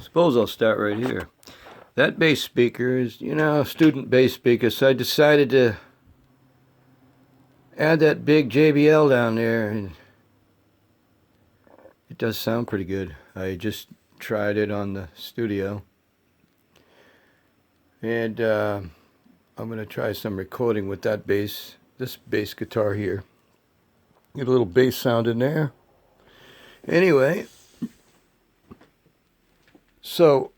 Suppose I'll start right here. That bass speaker is, a student bass speaker, so I decided to add that big JBL down there, and it does sound pretty good. I just tried it on the studio, and I'm going to try some recording with this bass guitar here. Get a little bass sound in there. Anyway, so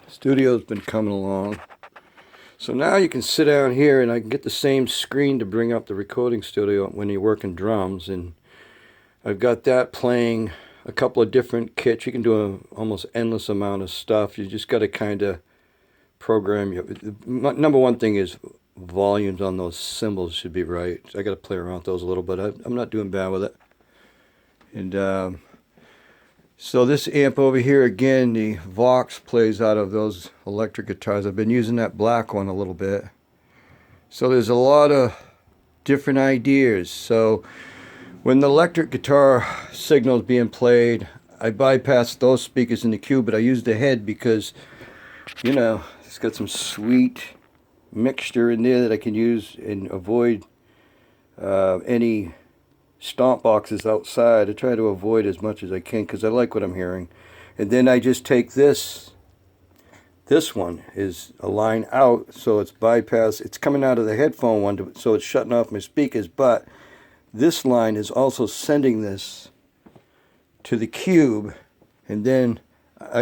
studio's been coming along. So now you can sit down here and I can get the same screen to bring up the recording studio when you're working drums. And I've got that playing a couple of different kits. You can do an almost endless amount of stuff. You just got to kind of program. Number one thing is volumes on those cymbals should be right. I got to play around with those a little bit. I'm not doing bad with it. And so this amp over here, again, the Vox plays out of those electric guitars. I've been using that black one a little bit. So there's a lot of different ideas. So when the electric guitar signal is being played, I bypass those speakers in the cube, but I use the head because, it's got some sweet mixture in there that I can use and avoid any stomp boxes outside. I try to avoid as much as I can because I like what I'm hearing. And then I just take this one is a line out, so it's bypass. It's coming out of the headphone one, so it's shutting off my speakers, but this line is also sending this to the cube. And then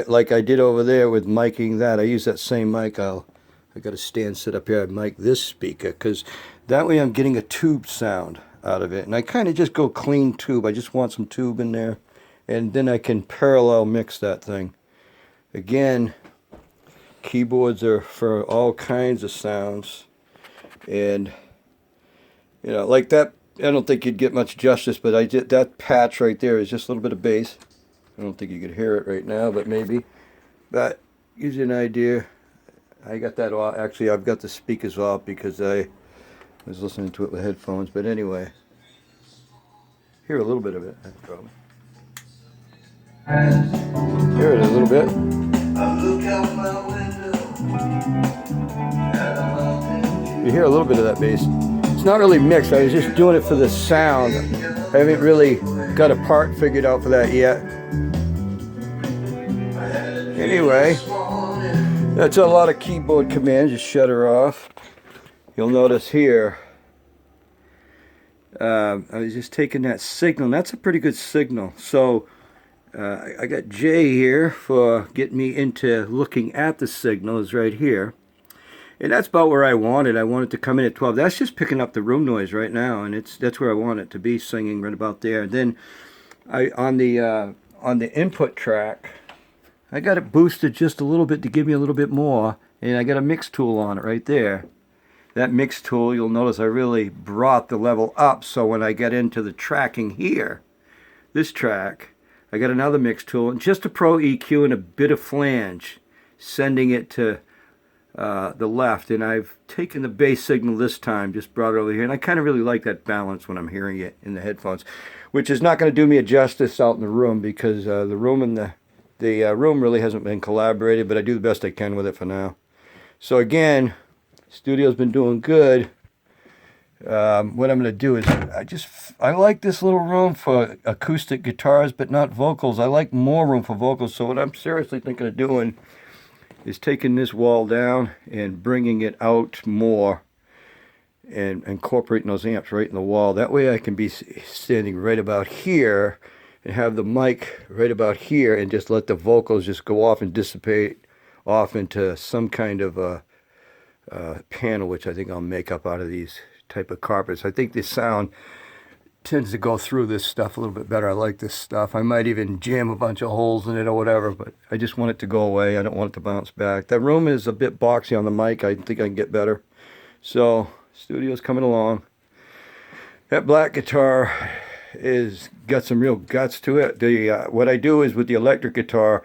like I did over there with miking that, I use that same mic. I got a stand set up here. I mic this speaker because that way I'm getting a tube sound out of it, and I kind of just go clean tube. I just want some tube in there, and then I can parallel mix that thing. Again, keyboards are for all kinds of sounds, and like that, I don't think you'd get much justice, but I did that patch right there is just a little bit of bass. I don't think you could hear it right now, but maybe. But gives you an idea. I got that off. Actually, I've got the speakers off because I was listening to it with headphones, but anyway, hear a little bit of it. That's the problem. Hear it a little bit. You hear a little bit of that bass. It's not really mixed. I was just doing it for the sound. I haven't really got a part figured out for that yet. Anyway, that's a lot of keyboard commands. Just shut her off. You'll notice here, I was just taking that signal, and that's a pretty good signal. So I got J here for getting me into looking at the signal, is right here. And that's about where I want it. I want it to come in at 12. That's just picking up the room noise right now, and that's where I want it to be, singing right about there. And then on the input track, I got it boosted just a little bit to give me a little bit more, and I got a mix tool on it right there. That mix tool, you'll notice I really brought the level up, so when I get into the tracking here, this track, I got another mix tool, and just a Pro EQ and a bit of flange, sending it to the left. And I've taken the bass signal this time, just brought it over here, and I kind of really like that balance when I'm hearing it in the headphones, which is not going to do me a justice out in the room because the room and the room really hasn't been collaborated, but I do the best I can with it for now. So again, studio's been doing good. What I'm going to do is I like this little room for acoustic guitars, but not vocals. I like more room for vocals. So what I'm seriously thinking of doing is taking this wall down and bringing it out more and incorporating those amps right in the wall. That way I can be standing right about here and have the mic right about here and just let the vocals just go off and dissipate off into some kind of a panel, which I think I'll make up out of these type of carpets. I think the sound tends to go through this stuff a little bit better. I like this stuff. I might even jam a bunch of holes in it or whatever, but I just want it to go away. I don't want it to bounce back. That room is a bit boxy on the mic. I think I can get better. So, studio's coming along. That black guitar is got some real guts to it. What I do is with the electric guitar,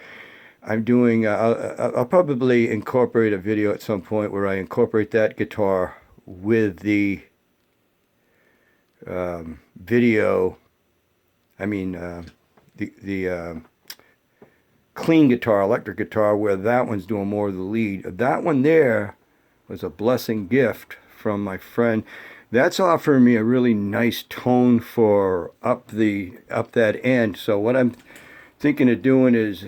I'm doing, I'll probably incorporate a video at some point where I incorporate that guitar with the video, the clean guitar, electric guitar, where that one's doing more of the lead. That one there was a blessing gift from my friend. That's offering me a really nice tone for up that end. So what I'm thinking of doing is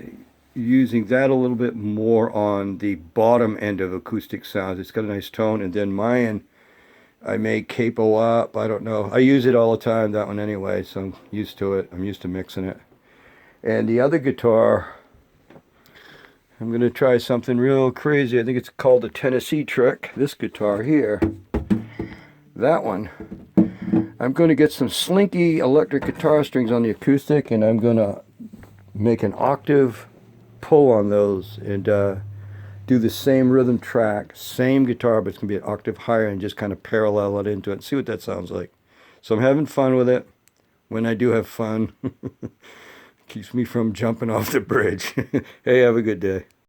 using that a little bit more on the bottom end of acoustic sounds. It's got a nice tone, and then mine, I may capo up. I don't know. I use it all the time, that one anyway, so I'm used to it. I'm used to mixing it. And the other guitar, I'm going to try something real crazy. I think it's called the Tennessee trick. This guitar here, that one, I'm going to get some slinky electric guitar strings on the acoustic, and I'm going to make an octave pull on those and do the same rhythm track, same guitar, but it's going to be an octave higher, and just kind of parallel it into it and see what that sounds like. So I'm having fun with it. When I do have fun, keeps me from jumping off the bridge. Hey, have a good day.